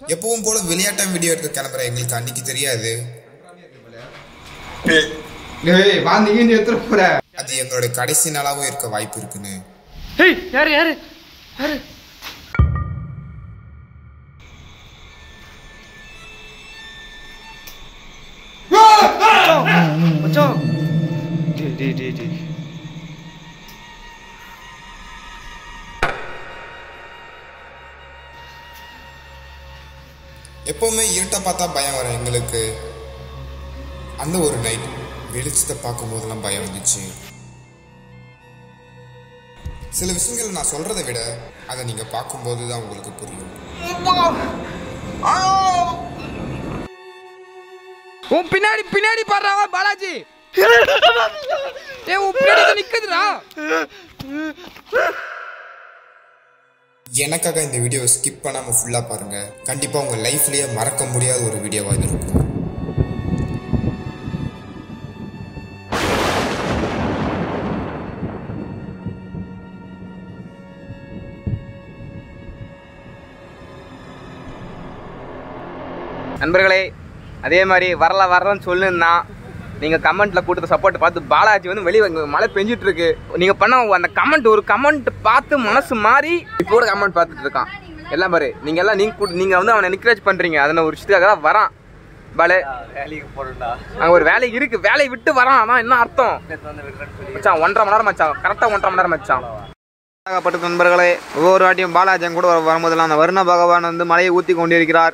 எப்பவும் போல விளையாட்டம் வீடியோ எடுக்க கிளம்புற எங்களுக்கு அன்னைக்கு தெரியாது அது எங்களோட கடைசி நாளாவும் இருக்க வாய்ப்பு இருக்குன்னு. யாரு யாரு யாரு மச்சான் எப்பவுமே இருட்ட பார்த்தா பயம் வரும் எங்களுக்கு. அந்த ஒரு நைட் வெளிச்சத்தை பார்க்கும் போதெல்லாம் பயம் வந்துச்சு. சில விஷயங்கள் நான் சொல்றதை விட அதை நீங்க பார்க்கும்போது தான் உங்களுக்கு புரியும். உன் பின்னாடி பின்னாடி பாடுறா பாலாஜி. உன் பின்னாடி நிக்குதுடா. எனக்காக இந்த வீடியோவை ஸ்கிப் பண்ணாம ஃபுல்லா பாருங்க. கண்டிப்பா உங்க லைஃப்லயே மறக்க முடியாத ஒரு வீடியோவா இது இருக்கும். நண்பர்களே, அதே மாதிரி வரலன்னு சொல்லுன்னா நீங்கள் கமெண்ட்டில் கொடுத்த சப்போர்ட் பார்த்து பாலாஜி வந்து வெளியே மழை பெஞ்சிட்டு இருக்கு. நீங்கள் பண்ண அந்த கமெண்ட் ஒரு கமெண்ட் பார்த்து மனசு மாறி இப்போ கூட கமெண்ட் பார்த்துட்டு இருக்கான். எல்லாம் பாரு, நீங்கள் எல்லாம் நீங்கள் வந்து அவனை என்கரேஜ் பண்ணுறீங்க. அதனை ஒரு விஷயத்துக்காக தான் வரான். பாலு வேலைக்கு போறா, அங்கே ஒரு வேலை இருக்கு, வேலையை விட்டு வரான். அதான் என்ன அர்த்தம் மச்சான்? 1.5 மணி நேரம் மச்சான், கரெக்டாக 1.5 மணி நேரம் மச்சான். பட்ட நண்பர்களே, ஒவ்வொரு வாட்டியும் பாலாஜியும் கூட வரும்போதெல்லாம் அந்த வருண பகவான் வந்து மலையை ஊற்றி கொண்டிருக்கிறார்,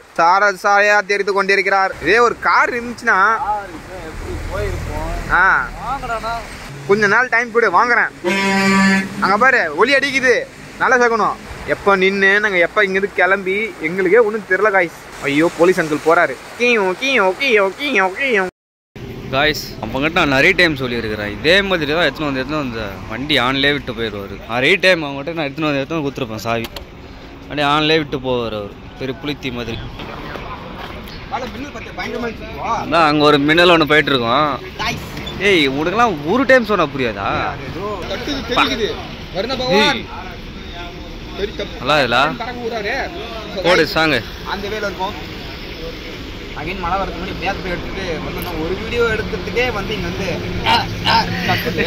சாரையா தெரிந்து கொண்டிருக்கிறார். இதே ஒரு கார் இருந்துச்சுன்னா கொஞ்ச நாள் டைம் கூட வாங்குறேன். அங்க பாரு ஒலி அடிக்குது, நல்லா சேர்க்கணும். எப்போ நின்று நாங்கள் எப்போ இங்கிருந்து கிளம்பி எங்களுக்கே ஒன்றும் தெரியல காய்ஸ். ஐயோ போலீஸ் அங்கிள் போறாரு. காய்ஸ், அவங்ககிட்ட நான் நிறைய டைம் சொல்லியிருக்கிறேன், இதே மாதிரி தான் எடுத்துன்னு வந்து வண்டி ஆன்லேயே விட்டு போயிடுவார். நிறைய டைம் அவங்ககிட்ட நான் எடுத்துன்னு கொடுத்துருப்பேன் சாவி, அப்படியே ஆன்லேயே விட்டு போவார் அவர். பெரிய புளித்தி மாதிரி. அதான் அங்கே ஒரு மின்னல் ஒன்று போயிட்டு இருக்கோம். ஏய், உனக்குலாம் ஒரு டைம் சொன்னா புரியாதா? நல்லா இதா போடு சாங்க. அந்த வேலை இருக்கும். அகைன் மழை வரதுக்கு முன்னாடி பேக் போய் எடுத்துட்டு வந்து ஒரு வீடியோ எடுக்கிறதுக்கே வந்து இங்கே வந்து கற்றுட்டு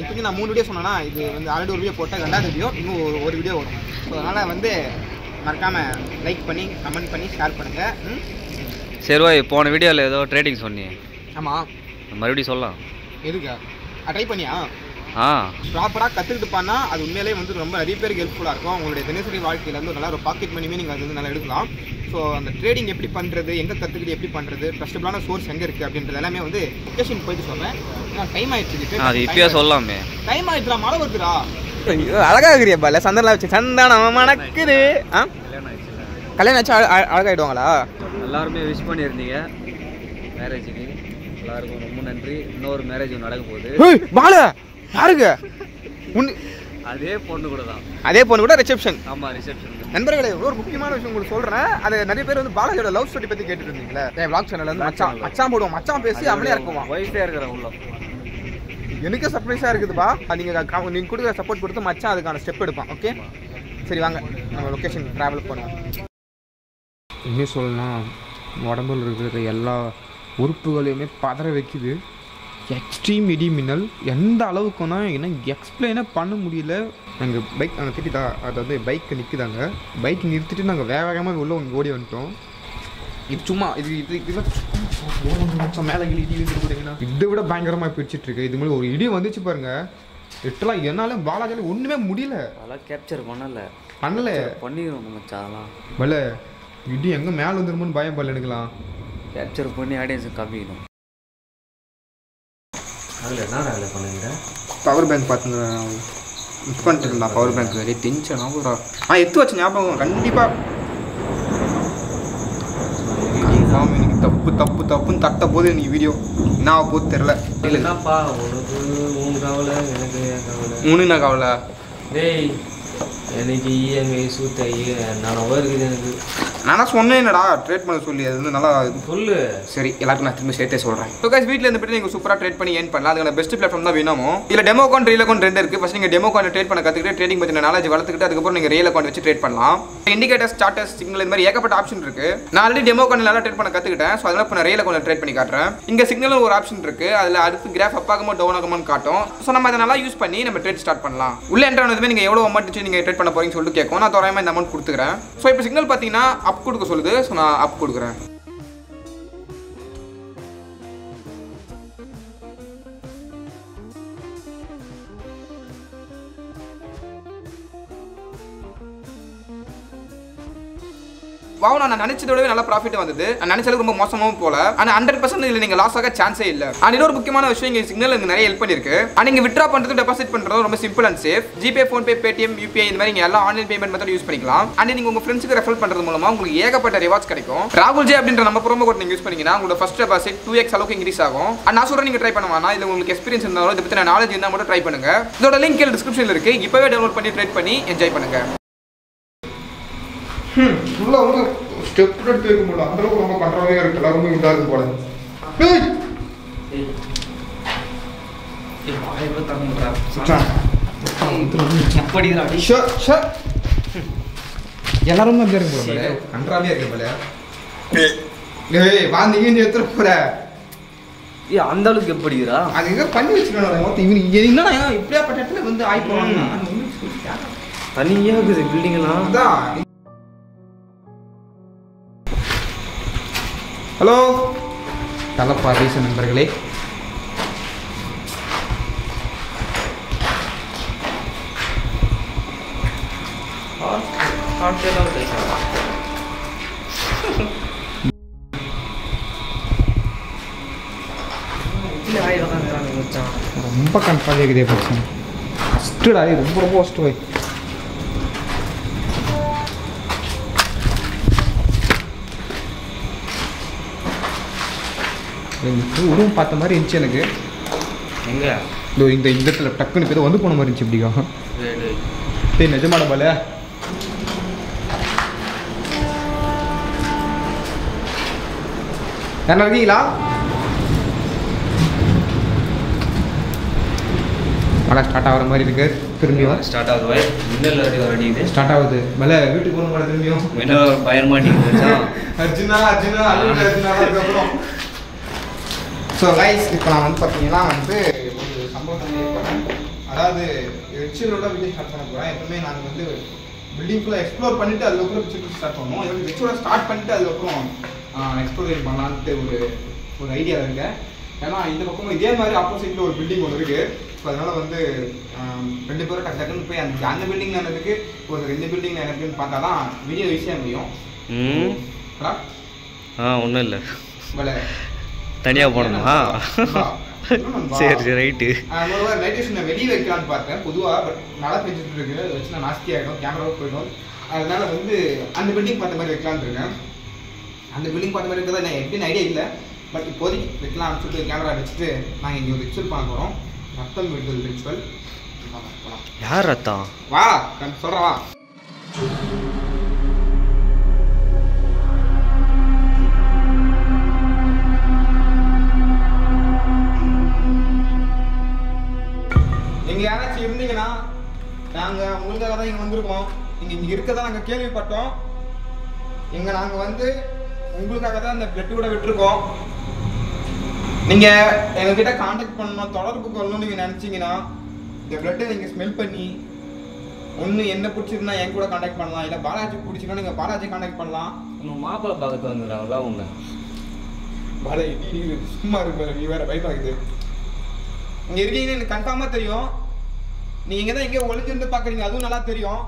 இப்போக்கு நான் 3 வீடியோ சொன்னேன்னா, இது வந்து ஆல்ரெடி ஒரு வீடியோ போட்டால் 2வது வீடியோ இன்னும் ஒரு வீடியோ வரும். ஸோ அதனால் வந்து மறக்காமல் லைக் பண்ணி கமெண்ட் பண்ணி ஷேர் பண்ணுங்கள். சரி வாய், போன வீடியோவில் ஏதோ ட்ரேடிங் சொன்னீங்க. ஆமாம், மறுபடியும் சொல்லலாம். எதுக்கா? ட்ரை பண்ணியா? ப்ராப்பராக கற்றுக்கிட்டு பண்ணால் அது உண்மையிலேயே வந்து ரொம்ப நிறைய பேருக்கு ஹெல்ப்ஃபுல்லாக இருக்கும். உங்களுடைய தினசரி வாழ்க்கையிலேருந்து நல்லா ஒரு பாக்கெட் மணியுமே நீங்கள் அது வந்து நல்லா எடுக்கலாம். ஸோ அந்த ட்ரேடிங் எப்படி பண்ணுறது, எங்கே கற்றுக்கிட்டு எப்படி பண்ணுறது, ட்ரஸ்டபிளான சோர்ஸ் எங்கே இருக்குது அப்படின்றது எல்லாமே வந்து லொக்கேஷன் போயிட்டு சொல்கிறேன். டைம் ஆயிடுச்சு, அது இப்போயே சொல்லாமே. டைம் ஆயிடுச்சுடா, மழை வருதுடா. அழகா இருக்கிறியா பால, சந்தனலாம் வச்சு சந்தானம் மணக்குது. கல்யாணம் ஆச்சு அழகாயிடுவாங்களா? எல்லாருமே விஷ் பண்ணியிருந்தீங்க மேரேஜுக்கு, எல்லாருக்கும் ரொம்ப நன்றி. இன்னொரு மேரேஜ் நடக்க போகுது. பால யாருங்க? அதே பொண்ணு கூட தான். அதே பொண்ணு கூட ரிசப்ஷன். ஆமா, ரிசப்ஷன். நண்பர்களே, ஒரு முக்கியமான விஷயம் உங்களுக்கு சொல்றேன். அது நிறைய பேர் வந்து பாலாஜியோட லவ் ஸ்டோரி பத்தி கேட்டுட்டு இருந்தீங்களா? vlog சேனல்ல வந்து மச்சான் போடுவோம், மச்சான் பேசி அவனே இருக்குவான். வைஃபே இருக்கிற உள்ள எனக்கு சர்ப்ரைஸா இருக்குதுப்பா. நீங்க கொடுக்குற சப்போர்ட் கொடுத்து மச்சான் அதுக்கான ஸ்டெப் எடுப்பான். ஓகே, சரி வாங்க நம்ம லொகேஷன் டிராவல் பண்ணுவோம். இன்னும் சொல்லலாம், உடம்புல இருக்கிற எல்லா உறுப்புகளையுமே பதற வைக்குது. எக்ஸ்ட்ரீம் இடி மின்னல் எந்த அளவுக்குன்னா என்ன எக்ஸ்பிளைனே பண்ண முடியல. நாங்கள் பைக் நாங்கள் திட்டிட்டா, அதாவது பைக்கை நிற்குதாங்க. பைக் நிறுத்திட்டு நாங்கள் வேகமாக உள்ளே ஓடி வந்துட்டோம். இது சும்மா மேலே இடி விழுந்துருக்குதுங்கன்னா இதை விட பயங்கரமாக பிடிச்சிட்ருக்கு. இது மாதிரி ஒரு இடி வந்துச்சு பாருங்க, எட்டெல்லாம் என்னால் பாலாஜியில் ஒன்றுமே முடியல. அதெல்லாம் கேப்சர் பண்ணலை பண்ணிடுவோம் மச்சான். அதெல்லாம் பல இடி எங்கே மேலே வந்துருமோன்னு பயம் பல எடுக்கலாம். கேப்சர் பண்ணி ஆடியன்ஸுக்கு காமிக்கணும். அதில் என்ன வேலை பண்ணுங்க? பவர் பேங்க் பார்த்து மிஸ் பண்ணிட்டு இருந்தான். பவர் பேங்க் நிறைய டென்ஷன் ஆகுறா. எடுத்து வச்ச ஞாபகம் கண்டிப்பாக இன்னைக்கு தப்புன்னு தட்ட போது எனக்கு வீடியோ என்ன ஆக போது தெரில. என்னப்பா உனக்கு உன் கவலை, எனக்கு என் கவலை. உனக்கு என்ன கவலை? டேய், எனக்கு இஎம்ஐ சூத்த நான் இருக்குது எனக்கு. நானா சொன்னேன் என்னடா ட்ரேட் பண்ண சொல்லி அது வந்து நல்லா சொல்லு. சரி எல்லாருக்கும் நான் திரும்ப சேர்த்தே சொல்கிறேன். ஸோ கைஸ் வீட்டில் இருந்துட்டு நீங்கள் சூப்பராக ட்ரேட் பண்ணி ஏர்ன் பண்ணலாம். அதுக்கான பெஸ்ட் பிளாட்ஃபார்ம் தான் வேணுமோ. இல்லை டெமோ அக்கௌண்ட் ரியல் அக்கௌண்ட் ரெண்டு இருக்குது. ஃபஸ்ட் நீங்கள் டெமோ அக்கௌண்ட் ட்ரேட் பண்ண கற்றுக்கிட்டு ட்ரேடிங் பற்றின நாலேஜ் வளர்த்துக்கிட்டு அதுக்கப்புறம் நீங்கள் ரியல் அக்கௌண்ட் வச்சு ட்ரேட் பண்ணலாம். இண்டிகேட்டர்ஸ் சார்ட்டர்ஸ் சிக்னல் இந்த மாதிரி ஏகப்பட்ட ஆப்ஷன் இருக்குது. நான் ஆல்ரெடி டெமோ அக்கௌண்ட் நல்லா ட்ரேட் பண்ண கற்றுக்கிட்டேன். ஸோ அதனால் இப்போ நான் ரியல் அக்கௌண்ட் ட்ரேட் பண்ணி காட்டுறேன். இங்கே சிக்னல் ஒரு ஆப்ஷன் இருக்குது. அதில் அடுத்து கிராஃப் அப் ஆகுமோ டவுன் ஆகுமோன்னு காட்டும். ஸோ நம்ம அதை நல்லா யூஸ் பண்ணி நம்ம ட்ரேட் ஸ்டார்ட் பண்ணலாம். உள்ள என்ட்ரானதுமே நீங்கள் எவ்வளோ அமௌண்ட் வச்சு நீங்கள் ட்ரேட் பண்ண போறீங்கன்னு சொல்லிட்டு கேட்கும். நான் தோராயமாக இந்த அமௌண்ட் கொடுத்துக்கிறேன். ஸோ இப்போ சிக்னல் பார்த்தீங்கன்னா அப் கொடுக்க சொல்லுது. ஸோ நான் அப் கொடுக்குறேன். வாவ் நான் நினைச்சதோடவே நல்ல ப்ராஃபிட் வந்தது. நான் நினைச்சதுக்கு ரொம்ப மோசமாகவும் போல. ஆனால் 100% இதில் நீங்கள் லாஸ் ஆக சான்ஸே இல்லை. அண்ட் இன்னொரு முக்கியமான விஷயம் இங்கே சிக்னல் எனக்கு நிறைய ஹெல்ப் பண்ணிருக்கு. அண்ட் நீங்கள் விட்ரா பண்ணுறது டெபாசிட் பண்ணுறது ரொம்ப simple and safe. GPay, PhonePe, Paytm, UPI இந்த மாதிரி நீங்கள் எல்லா ஆன்லைன் பேமெண்ட் மெத்தட் யூஸ் பண்ணிக்கலாம். அண்ட் நீங்கள் உங்கள் ஃப்ரெண்ட்ஸுக்கு ரெஃபர் பண்ணுறது மூலமாக உங்களுக்கு ஏகப்பட்ட ரிவார்ட்ஸ் கிடைக்கும். ராகுல் ஜே அப்படின்ற நம்ம ப்ரோமோ கோட் நீங்கள் யூஸ் பண்ணிங்கன்னா உங்களோட ஃபர்ஸ்ட் டெபாசிட் 2x அளவுக்கு இன்க்ரீஸ் ஆகும். அண்ட் நான் சொல்கிறேன் நீங்கள் ட்ரை பண்ணுவானா இல்லை உங்களுக்கு எக்ஸ்பீரியன்ஸ் இருந்தாலும் இதை பற்றி நாலேஜ் இருந்தால் மட்டும் ட்ரை பண்ணுங்க. இதோட லிங்க் கீழே டிஸ்கிரிப்ஷனில் இருக்குது. இப்போவே டவுன்லோட் பண்ணி ட்ரேட் பண்ணி என்ஜாய் பண்ணுங்க. ஃபுல்லாக வந்து ஸ்டெப் எடுத்து வைக்க முடியல. அந்தளவுக்கு ரொம்ப கண்ட்ரோலாக இருக்கு. எல்லாருமே இதாக இருக்கும் போல. எல்லாரும் அப்படி இருக்கு போல. கண்ட்ராலே இருக்கு போல. வாந்திங்க எடுத்துட்டு போற அந்த அளவுக்கு எப்படிடா? அது எங்க பண்ணி வச்சுக்கணும். இவனுக்கு என்னன்னா இப்படியா பட்ட இடத்துல வந்து ஆய் போவாங்க. தனியாக இருக்குது பில்டிங் எல்லாம். அதான். ஹலோ தலப்பா ரீசன் நண்பர்களே. ரொம்ப கன்ஃபார்ம் இருக்குது பிரச்சனை. ஃபஸ்ட்டுடா ரொம்ப ரொம்ப ஃபஸ்ட்டு போய் உருவம் பார்த்த மாதிரி இருந்துச்சு எனக்கு. எங்க இந்த இடத்துல டக்குன்னு பேர் வந்து போன மாதிரி இருந்துச்சு. இப்படிக்கா சரி நிஜமான போல. என்ன இருக்கீங்களா? மழை ஸ்டார்ட் ஆகிற மாதிரி இருக்கு. திரும்பியும் ஸ்டார்ட் ஆகுது. ரெடி ஸ்டார்ட் ஆகுது. மழை வீட்டுக்கு போகணும் போல. திரும்பியும் பயமாட்டிங்க. அர்ஜுனா அர்ஜுனா அர்ஜுனா அதுக்கப்புறம். ஸோ கைஸ் இப்போ நான் வந்து பார்த்தீங்கன்னா வந்து ஒரு சம்பவத்தை ஏற்படுறேன். அதாவது ரிச்சுவலோட வீடியோ ஸ்டார்ட் பண்ண போகிறேன். எப்பவுமே நாங்கள் வந்து பில்டிங்குள்ளே எக்ஸ்ப்ளோர் பண்ணிவிட்டு அதுக்கப்புறம் ரிச்சுவல் ஸ்டார்ட் பண்ணுவோம். எப்படி ரிச்சுவலை ஸ்டார்ட் பண்ணிவிட்டு அதுக்கப்புறம் எக்ஸ்ப்ளோர் பண்ணலான்ட்டு ஒரு ஐடியாவில் இருக்கேன். ஏன்னா இந்த பக்கம் இதே மாதிரி ஆப்போசிட்டில் ஒரு பில்டிங் ஒன்று இருக்குது. ஸோ அதனால் வந்து 2 பேரும் டக்கு டக்குன்னு போய் அந்த பில்டிங் நடந்துக்கு ஒரு 2 பில்டிங் நடக்குதுன்னு பார்த்தா தான் வீடியோ ஈஸியாக முடியும். ஒன்றும் இல்லை. பல தனியாக போகணுமா? சரி சரி ரைட்டு. ஒரு லைட் நான் வெளியே வைக்கலான்னு பார்த்தேன் பொதுவாக. பட் மழை பெஞ்சிட்டு இருக்கு. அதை வச்சு நான் நாஸ்தி ஆகிடும். கேமராவும் போயிடும். அதனால வந்து அந்த பில்டிங் பார்த்த மாதிரி வைக்கலான்னு இருக்கேன். அந்த பில்டிங் பார்த்த மாதிரி இருக்கிறதா நான் எப்படின்னு ஐடியா இல்லை. பட் இப்போதைக்கு வைக்கலாம்னு சொல்லிட்டு கேமரா வச்சுட்டு நாங்கள் இங்கே ஒரு ரிச்சுவல் பண்ண போகிறோம். ரத்தம் விடுதல் ரிச்சுவல். யார் ரத்தம்? வா சொல்கிறேன் வா. நீங்கள் யாராச்சும் இருந்தீங்கன்னா நாங்கள் உங்களுக்காக தான் இங்கே வந்திருக்கோம். நீங்கள் இங்கே இருக்கதான் நாங்கள் கேள்விப்பட்டோம். இங்கே நாங்கள் வந்து உங்களுக்காக தான் இந்த பிளட்டு கூட விட்டுருக்கோம். நீங்கள் எங்ககிட்ட காண்டாக்ட் பண்ணணும், தொடர்பு கொள்ளணும்னு நீங்கள் நினச்சிங்கன்னா இந்த பிளட்டை நீங்கள் ஸ்மெல் பண்ணி ஒன்று என்ன பிடிச்சிருந்தா என் கூட காண்டாக்ட் பண்ணலாம். இல்லை பாலாஜி பிடிச்சிருந்தா நீங்கள் பாலாஜி காண்டாக்ட் பண்ணலாம். உங்கள் மாப்பிள்ளை பார்க்க வந்துடுறாங்களா? உங்க பாலாஜி சும்மா இருக்கு. நீ வேறு பயப்பாக்குது. இங்கே இருக்கீங்கன்னு எனக்கு கன்ஃபார்மாக தெரியும். நீங்கள் இங்கே தான் எங்கேயோ ஒளிஞ்சிருந்து பார்க்குறீங்க. அதுவும் நல்லா தெரியும்.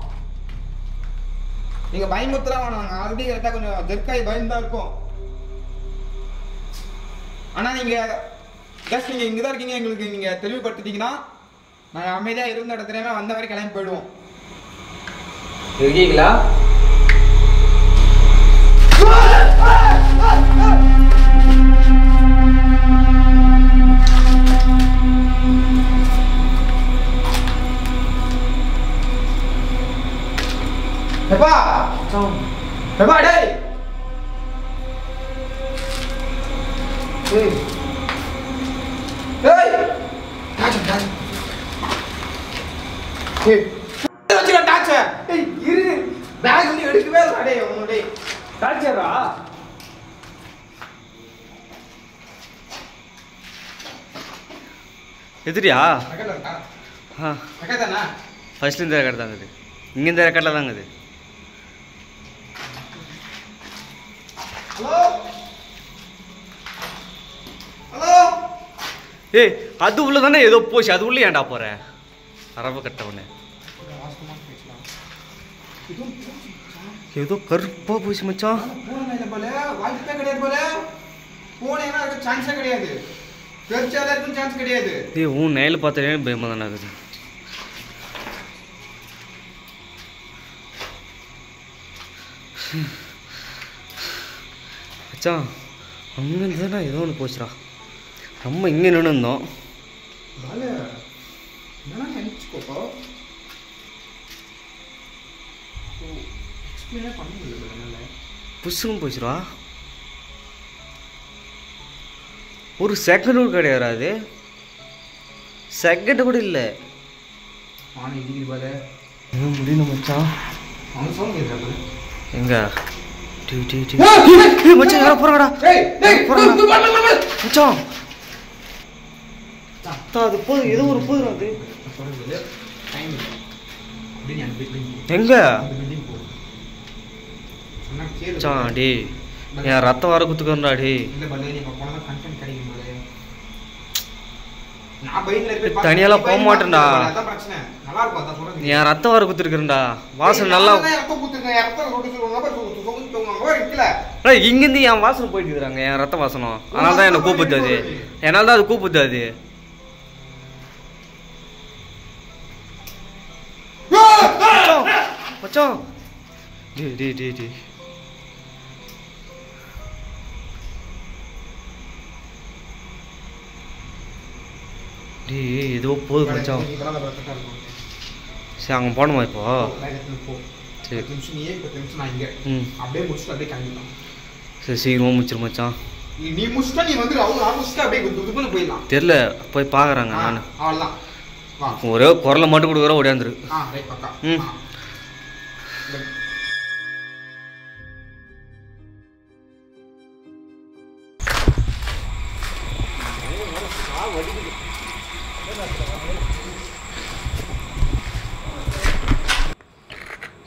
நீங்கள் பயமுறுத்தலாம் வேணாம். நாங்கள் ஆல்ரெடி கரெக்டாக கொஞ்சம் ஜெர்க்காய் பயந்துதான் இருக்கும். ஆனால் நீங்கள் ஜஸ்ட் நீங்கள் இங்கே தான் இருக்கீங்க எங்களுக்கு நீங்கள் தெளிவுபடுத்திட்டீங்கன்னா நாங்கள் அமைதியாக இருந்த இடத்துலையுமே வந்த வரை கிளம்பி போயிடுவோம். இருக்கீங்களா? எப்பா எப்பா டேய் எதிரியா ஃபர்ஸ்ட்ல இந்த ரெக்கார்டு தாங்க இது. இங்க இந்த ரெக்கார்டில் தாங்க இது. ஏய் அது உள்ள தானே ஏதோ போச்சு, அது உள்ள ஏன்டா போற அரப கட்ட உடனே ஏதோ கருப்பா போச்சு மச்சான். ஏய் உன் நெயில் பார்த்தாலே பயமா தானே ஆகுது. மச்சான் அங்கே தானே ஏதோ ஒன்று போச்சுடா. நம்ம இங்கே நின்று இருந்தோம். புஷ்ஷுன்னு போச்சுடா. ஒரு செகண்ட் கூட கிடையாது, அது செகண்ட் கூட இல்லை. முடியல மச்சான். எங்க மச்சான் யாரோ போறாங்கடா மச்சான். அது போதும், ஏதோ ஒரு போதும். அது எங்க டே என் ரத்தம் வர குத்துக்கா டே. தனியெல்லாம் போக மாட்டேன்டா. என் ரத்தம் வர குத்துருக்குறேன்டா. வாசனை நல்லா இங்கிருந்து என் வாசனை போயிட்டு இருக்கிறாங்க, என் ரத்த வாசனம். அதனால தான் என்னை கூப்பிடுது அது. என்னால் தான் அது கூப்பிடுது அது. மச்சான் டே டே டே டே டே ஏதோ போகுது மச்சான். சரி அங்கே போகணுமா இப்போ? சரி சரி சீக்கிரமாக முடிச்சிரு மச்சான். தெரியல போய் பார்க்குறாங்க. நான் ஒரே குரலை மட்டும் கொடுக்குற ஓடியாந்துரு. ம்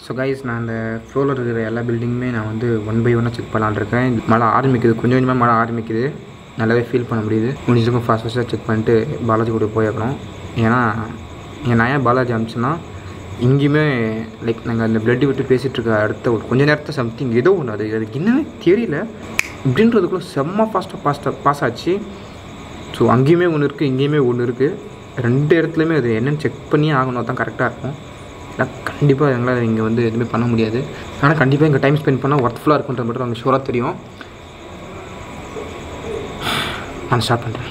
ஸோ கைஸ், நான் அந்த ஃப்ளோரில் இருக்கிற எல்லா பில்டிங்குமே நான் வந்து 1 by 1 செக் பண்ணலான்னு இருக்கேன். மழை ஆரம்பிக்குது, கொஞ்சம் கொஞ்சமாக மழை ஆரம்பிக்குது. நல்லாவே ஃபீல் பண்ண முடியுது. முடிஞ்சதுக்கும் ஃபாஸ்ட்டாக செக் பண்ணிட்டு பாலாஜி கூட போயிடணும். ஏன்னா நான் ஏன் பாலாஜி அனுப்பிச்சேன்னா, இங்கேயுமே லைக் நாங்கள் அந்த பிளட்டு விட்டு பேசிகிட்டு இருக்க அடுத்த ஒரு கொஞ்சம் நேரத்தில் சம்திங் ஏதோ ஒன்று அதுக்கு என்னன்னு தெரியல இப்படின்றதுக்குள்ளே செம்ம ஃபாஸ்ட்டாக பாஸ் ஆச்சு. ஸோ அங்கேயுமே ஒன்று இருக்குது, இங்கேயுமே ஒன்று இருக்குது. 2 இடத்துலையுமே அது என்னென்னு செக் பண்ணியே ஆகணும், அதுதான் கரெக்டாக இருக்கும். கண்டிப்பாக எங்களால் இங்கே வந்து எதுவுமே பண்ண முடியாது. ஆனால் கண்டிப்பாக இங்கே டைம் ஸ்பெண்ட் பண்ணால் ஒர்த்ஃபுல்லாக இருக்குன்றது மட்டும் நமக்கு ஷூராக தெரியும். நான் ஸ்டார்ட் பண்ணுறேன்.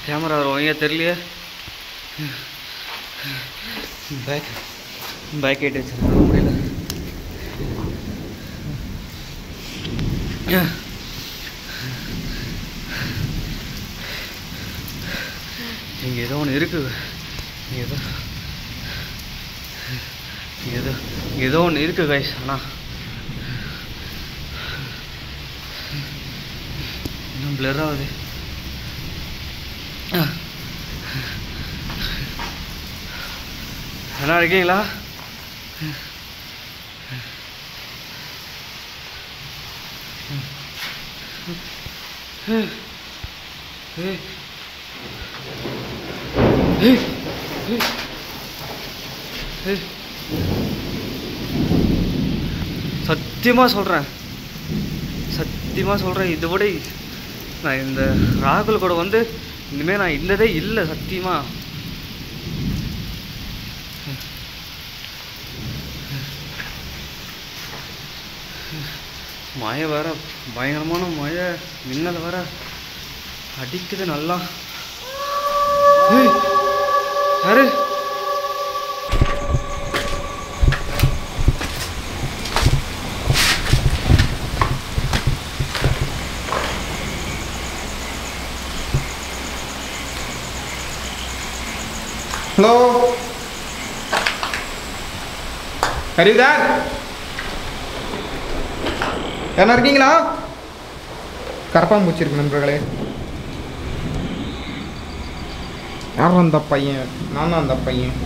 கேமரா வரும் தெரியலையே. பேக் ஆகிட்டு வச்சு முடியல. இங்கே ஏதோ ஒன்று இருக்குது. ஏதோ ஒன்று இருக்குது கைஸ். ஆனால் இன்னும் பிளர் ஆகுது. நல்லா இருக்கீங்களா? சத்தியமாக சொல்கிறேன் இதை விட நான் இந்த ராகுல் கூட வந்து இனிமேல் நான் இருந்ததே இல்லை சத்தியமாக. மழை வேற, பயங்கரமான மழை, மின்னல் வேற அடிக்குது நல்லா. யாரு ஹலோ ஹரிதார், யாரா இருக்கீங்களா? கரப்பாம்பூச்சி இருக்கு நண்பர்களே. யாரும் அந்த பையன்? நான் தான் அந்த பையன்.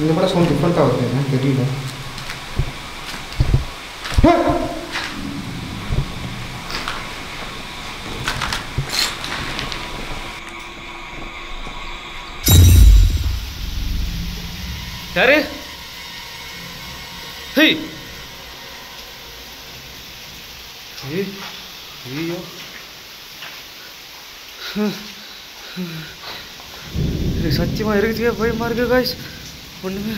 இந்த மாதிரி சவுண்ட் டிஃப்ரெண்ட்டாக வருது, எனக்கு தெரியல. யாரு? ஹேய் ஐயோ, சத்தியமாக இருக்குதுக்கே பயமாக இருக்கு காய்ஸ். ஒன்றுமே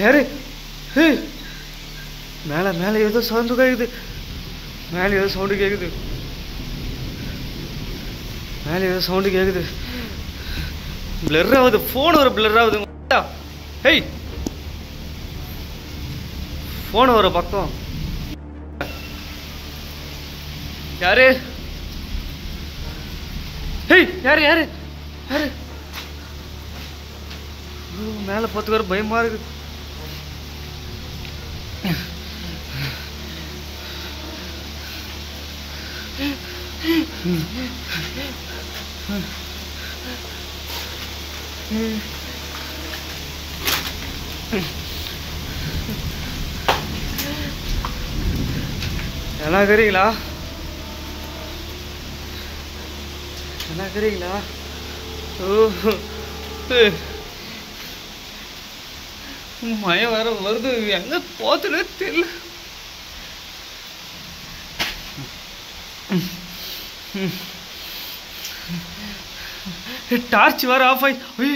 யாரு? ஹேய் மேலே மேலே ஏதோ சவுண்டு கேட்குது, மேலே ஏதோ சவுண்டு கேட்குது, மேலே ஏதோ சவுண்டு கேட்குது. பிளர் ஆகுது, ஃபோன் ஒரு பிளர் ஆகுது. ஹேய் ஃபோன் ஒரு பக்கம். யாரு? ஹேய் யாரு யாரு யாரு? மேலே பார்த்துக்க வர பயமா இருக்கு. என்ன இருக்கிறீங்களா? என்ன இருக்கிறீங்களா? ஓ மயம் வேற வருது, எங்க போத்துன்னு தெரியல. டார்ச் வேற ஆஃப் ஆகி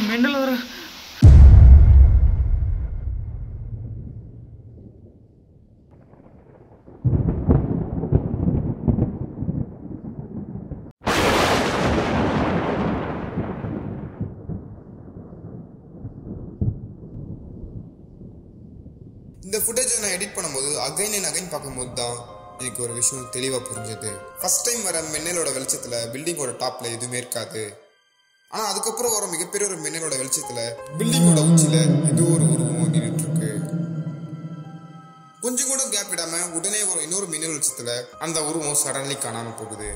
மின்னல் வர. இந்த ஃபுட்டேஜை நான் எடிட் பண்ணும்போது அகைன் அண்ட் அகைன் பார்க்கும்போது தான் எனக்கு ஒரு விஷயம் தெளிவாக புரிஞ்சது. ஃபர்ஸ்ட் டைம் வர மின்னலோட வெளிச்சத்தில் பில்டிங்கோட டாப்ல எதுவுமே இருக்காது. ஆனால் அதுக்கப்புறம் வர மிகப்பெரிய ஒரு மின்னலோட வெளிச்சத்தில் பில்டிங்கோட உச்சியில் ஏதோ ஒரு உருவம் நின்றுட்டு இருக்கு. கொஞ்சம் கூட கேப் விடாம உடனே ஒரு இன்னொரு மின்னல் வெளிச்சத்தில் அந்த உருவம் சடன்லி காணாமல் போகுது.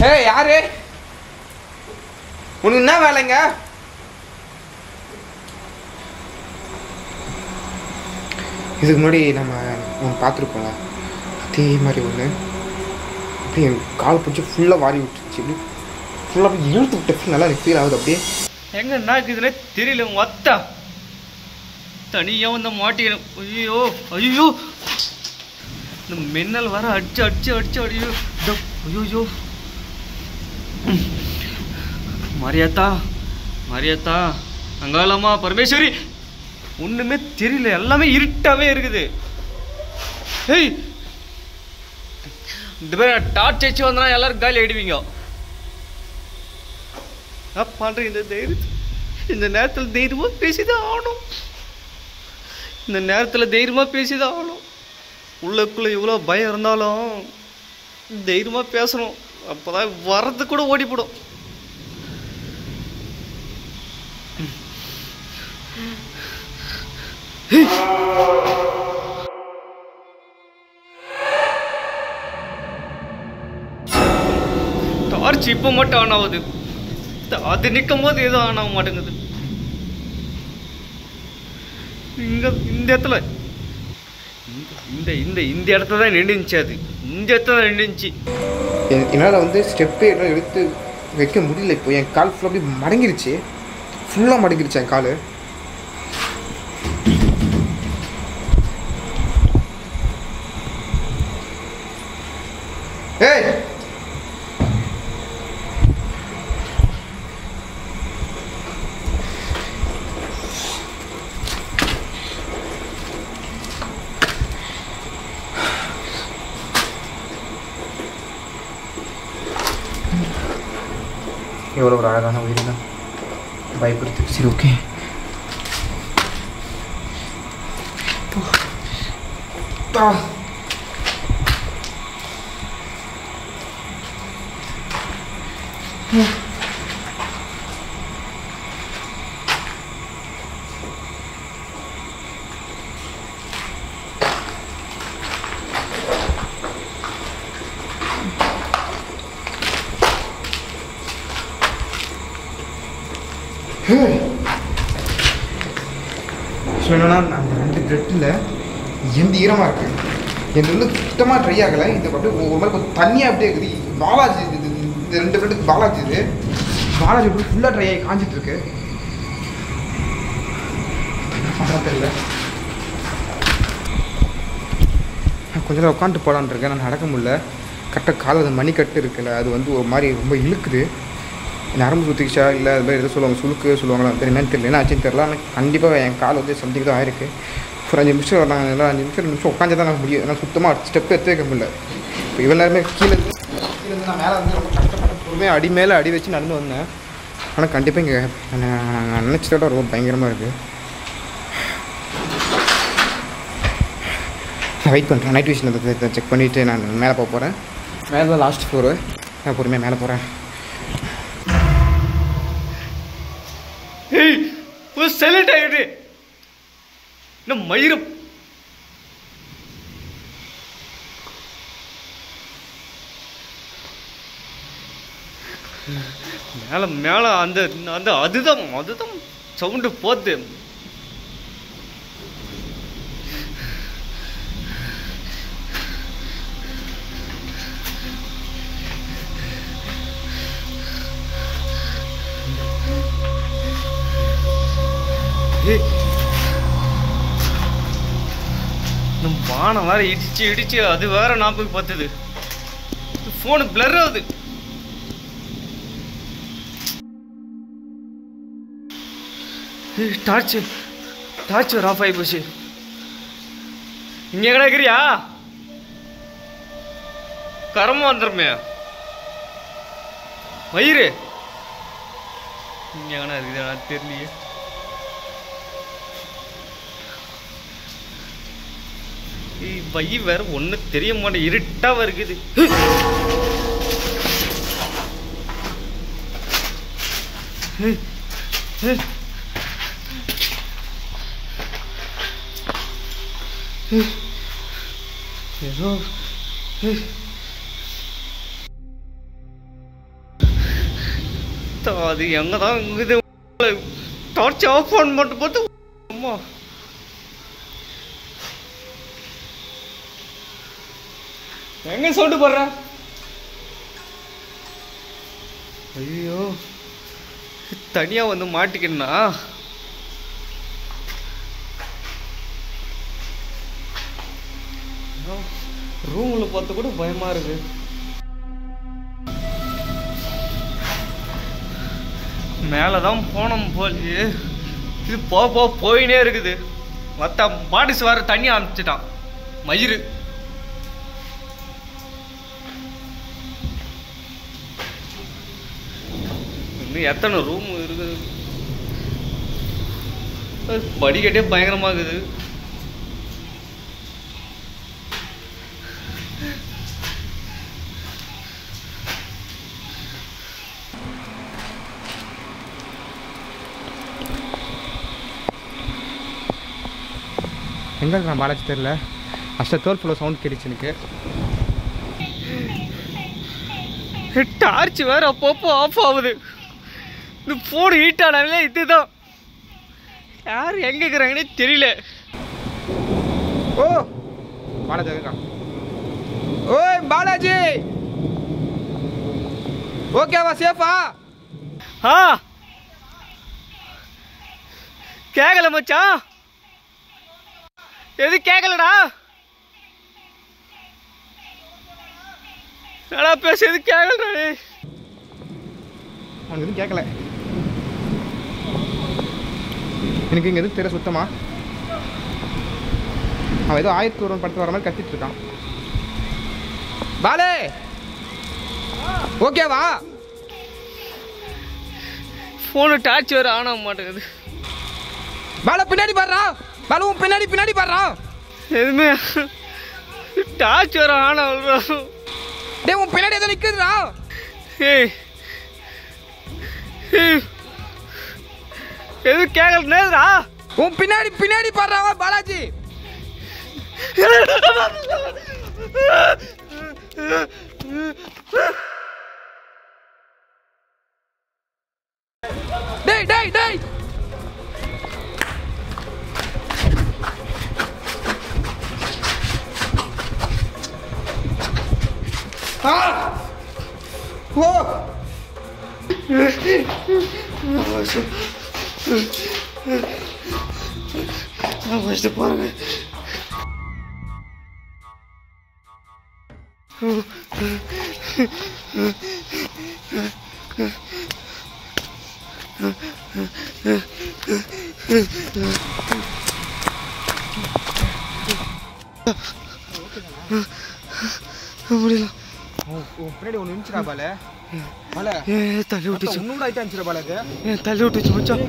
ஏய் யாரு? உனக்கு என்ன வேலைங்க? இதுக்கு முன்னாடி நம்ம பார்த்துருக்கோம்ல, அதே மாதிரி ஒன்று அப்படியே கால் பிடிச்சி ஃபுல்லாக வாரி விட்டுருச்சு. அப்படி ஃபுல்லாக அப்படியே இழுத்து விட்டு நல்லா எனக்கு ஃபீல் ஆகுது. அப்படியே எங்க என்ன இருக்குதுன்னே தெரியல. ஒத்தா தனியாக வந்து மாட்டிக்கணும். ஐயோ ஐயோ, இந்த மின்னல் வர அடிச்சு அடிச்சு அடிச்சு அடியோ. ஐயோ மரியாத்தா மரியாத்தா அங்காளம்மா பரமேஸ்வரி, ஒன்றுமே தெரியல, எல்லாமே இருட்டாவே இருக்குது. ஹேய் இந்த பேர் டார்ச் வச்சு வந்தா எல்லாரும் காலி ஆயிடுவீங்க. என்ன பண்றீங்க இந்த தைரியத்தை? இந்த நேரத்தில் தைரியமாக பேசிதான் ஆகணும். இந்த நேரத்தில் தைரியமாக பேசிதான் ஆகணும். உள்ளுக்குள்ளே இவ்வளோ பயம் இருந்தாலும் தைரியமாக பேசணும். அப்போ தான் வர்றது கூட ஓடிப்படும். டார்ச் இப்போ மட்டும் ஆன் ஆகுது. அது நிற்கும் போது எதுவும் ஆன் ஆக மாட்டேங்குது. இங்கே இந்த இடத்துல இந்த இந்த இந்த இடத்துல தான் நின்றுச்சு. அது இந்த இடத்துல தான் நின்றுச்சு. என்னால் வந்து ஸ்டெப்பே எடுத்து வைக்க முடியல. இப்போ என் கால் ஃபுல்லாக அப்படியே மடங்கிருச்சு. ஃபுல்லாக மடங்கிருச்சு என் கால். ஏய் எவ்வளோ ஒரு அழகான உயிரினம் பயப்படுத்து. சரி ஓகே. ஸோ என்னன்னா அந்த 2 ப்ரெட்டில் எந்த ஈரமாக இருக்குது. எனக்கு வந்து சுத்தமாக ட்ரை ஆகலை. இது அப்படியே ஒரு மாதிரி கொஞ்சம் தண்ணியாக அப்படியே இருக்குது. பாலாஜி இந்த 2 ப்ரெட்டுக்கு பாலாஜி அப்படியே ஃபுல்லாக ட்ரை ஆகி காஞ்சிட்ருக்கு. தெரியல. கொஞ்ச நேரம் உட்காந்துட்டு போகலான்னு இருக்கேன். நான் நடக்க முடியல. கரெக்டாக காலில் அந்த மணிக்கட்டு இருக்குல்ல, அது வந்து ஒரு மாதிரி ரொம்ப இழுக்குது. நரம்பு சுற்றிக்கிச்சா இல்லை அது மாதிரி எது சொல்லுவாங்க, சொல்லுவாங்களா என்னன்னு தெரியல. என்ன ஆச்சுன்னு தெரியல. ஆனால் கண்டிப்பாக என் கால் வந்து சம்திங் தான் ஆயிருக்கு. ஒரு 5 நிமிஷம் நான் எல்லாம் 5 நிமிஷம் உட்காந்து தான் நான் முடியும். நான் சுத்தமாக ஸ்டெப் எடுத்து வைக்க முடியல. இப்போ இவ்வளோ நேரமே கீழே நான் மேலே வந்து ரொம்ப கஷ்டப்பட்டு பொறுமையாக அடி மேலே அடி வச்சு நடந்து வந்தேன். ஆனால் கண்டிப்பாக இங்கே நான் நினச்சதோட ரொம்ப பயங்கரமாக இருக்குது. நான் வெயிட் பண்ணுறேன். நைட் விஷன் செக் பண்ணிவிட்டு நான் மேலே போக போகிறேன். மேலே தான் லாஸ்ட் ஃப்ளோரு. நான் பொறுமையாக மேலே போகிறேன். சைலண்ட் ஆகிடு. இன்னும் மயிரும் மேல மேல அந்த அந்த அதுதான் சவுண்டு போத்து. வானம் வேற இடிச்சு அது வேற நாப்புக்கு பார்த்தது. போனு பிளர் ஆகுது. டார்ச் வேற ஆஃப் ஆகி போச்சு. இங்க எங்கடா இருக்கிறியா? கரமா வந்துருமே வயிறு. இங்க எங்கடா இருக்குது தெரியலையே. வயி வேற ஒண்ணு தெரிய மாட்டேன். இருட்டாவா இருக்குது. ஏதோ அது எங்கதான் இது. டார்ச் ஆஃப் பண்ண மட்டும் பார்த்து அம்மா எங்க சவுண்டு போடுற? ஐயோ தனியா வந்து மாட்டிக்கணும்னா ரூம்ல பார்த்து கூட பயமா இருக்கு. மேலதான் போனோம் போலியே. இது போயினே இருக்குது. மற்ற பாடிஸ் வேற தண்ணி ஆரம்பிச்சிட்டான் மயிறு. இன்னும் எத்தனை ரூம் இருக்குது? படிக்கட்டே பயங்கரமாக இருக்குது. எங்கே நான் பாலாஜி தெரியல. ஃபஸ்ட்டு தேர்ட் ஃப்ளோர் சவுண்ட் கேட்டுச்சு எனக்கு. டார்ச் வேறு அப்பப்போ ஆஃப் ஆகுது. இந்த ஃபோன் ஹீட் ஆனாலே இதுதான். யார் எங்கே இருக்கிறாங்கன்னே தெரியல. ஓ பாலாஜி இருக்கான். ஓய் பாலாஜி, ஓகேவா? சேஃபா? ஆ கேட்கல மச்சான். எது கேட்கலடா? நல்லா பேச எது கேட்கலடா? அவனுக்கு எதுவும் கேட்கல. எனக்கு இங்கே எதுவும் தெரிய சுத்தமா. அவன் ஏதோ 1001 படத்தில் வர மாதிரி கத்திட்டு இருக்கான். பாலே ஓகேவா? ஃபோனு டார்ச் வேறு ஆன் ஆக மாட்டேங்குது. பாலா பின்னாடி பாடுறா. பாலுவும் பின்னாடி பின்னாடி பாடுறா. எதுவுமே டார்ச் வேறு ஆன் ஆகுறா. டே உன் பின்னாடி ஏதோ நிற்குதுடா. ஏய் எது கேட்கலடா? உன் பின்னாடி பின்னாடி பாடுறாவா பாலாஜி. டேய் டேய் டேய் ஓ பாருங்க. முடியல. பின்னாடி ஒன்று இருந்துச்சுடா பால. பால தள்ளி விட்டுச்சு. ஒன்றும் ஆகிட்டா இருந்துச்சுடா பால. அது தள்ளி விட்டுச்சு மச்சான்.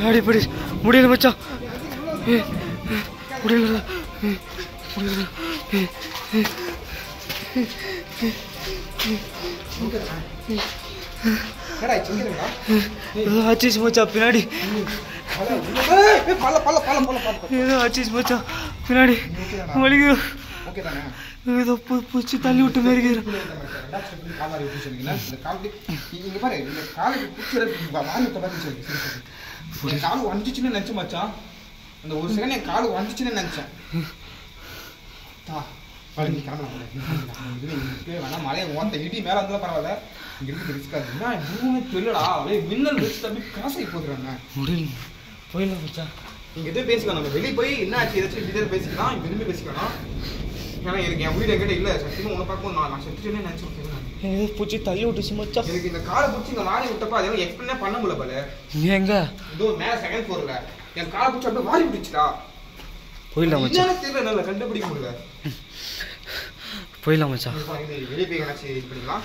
அடிப்படி முடியல மச்சான். முடியல முடியல. ஏதோ ஆச்சிச்சு மச்சான் பின்னாடி. ஏதோ ஆச்சிச்சு மச்சான் பின்னாடி. வலிக்குது. ஏதோ பூச்சி தள்ளி விட்டு மாரி காலு வந்துச்சுன்னு நினைச்சேன் மச்சான். அந்த ஒரு செகண்ட் என் காலு வந்துச்சுன்னு நினைச்சேன். வேணா மழையை ஓட்ட இடி மேல இருந்தாலும் பரவாயில்ல. இங்க இருக்கு ரிஸ்காது. என்ன எதுவுமே தெரியலடா. அப்படியே மின்னல் வச்சு தம்பி காசை போதுறாங்க. முடியல போயிடலாம் மச்சான். நீங்க எதுவும் பேசிக்கலாம். நம்ம வெளியே போய் என்ன ஆச்சு ஏதாச்சும் இப்படி பேசிக்கலாம். இங்க எதுவுமே பேசிக்கலாம். ஏன்னா எனக்கு என் வீடு என்கிட்ட இல்லை. சத்தியமா உன்னை பார்க்கும்போது நான் செத்துட்டேன்னு நினைச்சு ஏதோ பூச்சி தள்ளி விட்டுச்சு மச்சான். எனக்கு இந்த காலை பிடிச்சி இந்த வாரி விட்டப்ப அதெல்லாம் எக்ஸ்பிளைனே பண்ண முடியல பால. எங்க இதோ மேல செகண்ட் ஃப்ளோர்ல என் காலை பிடிச்சி அப்படியே வாரி விட்டுச்சுடா. போயிடலாம் மச்சான். என்ன தெரியல, நல்லா கண்டுபிடிக்க முடியல. போயிடலாம் மச்சான். வெளியே போய் நினைச்சு இது பண்ணிக்கலாம்.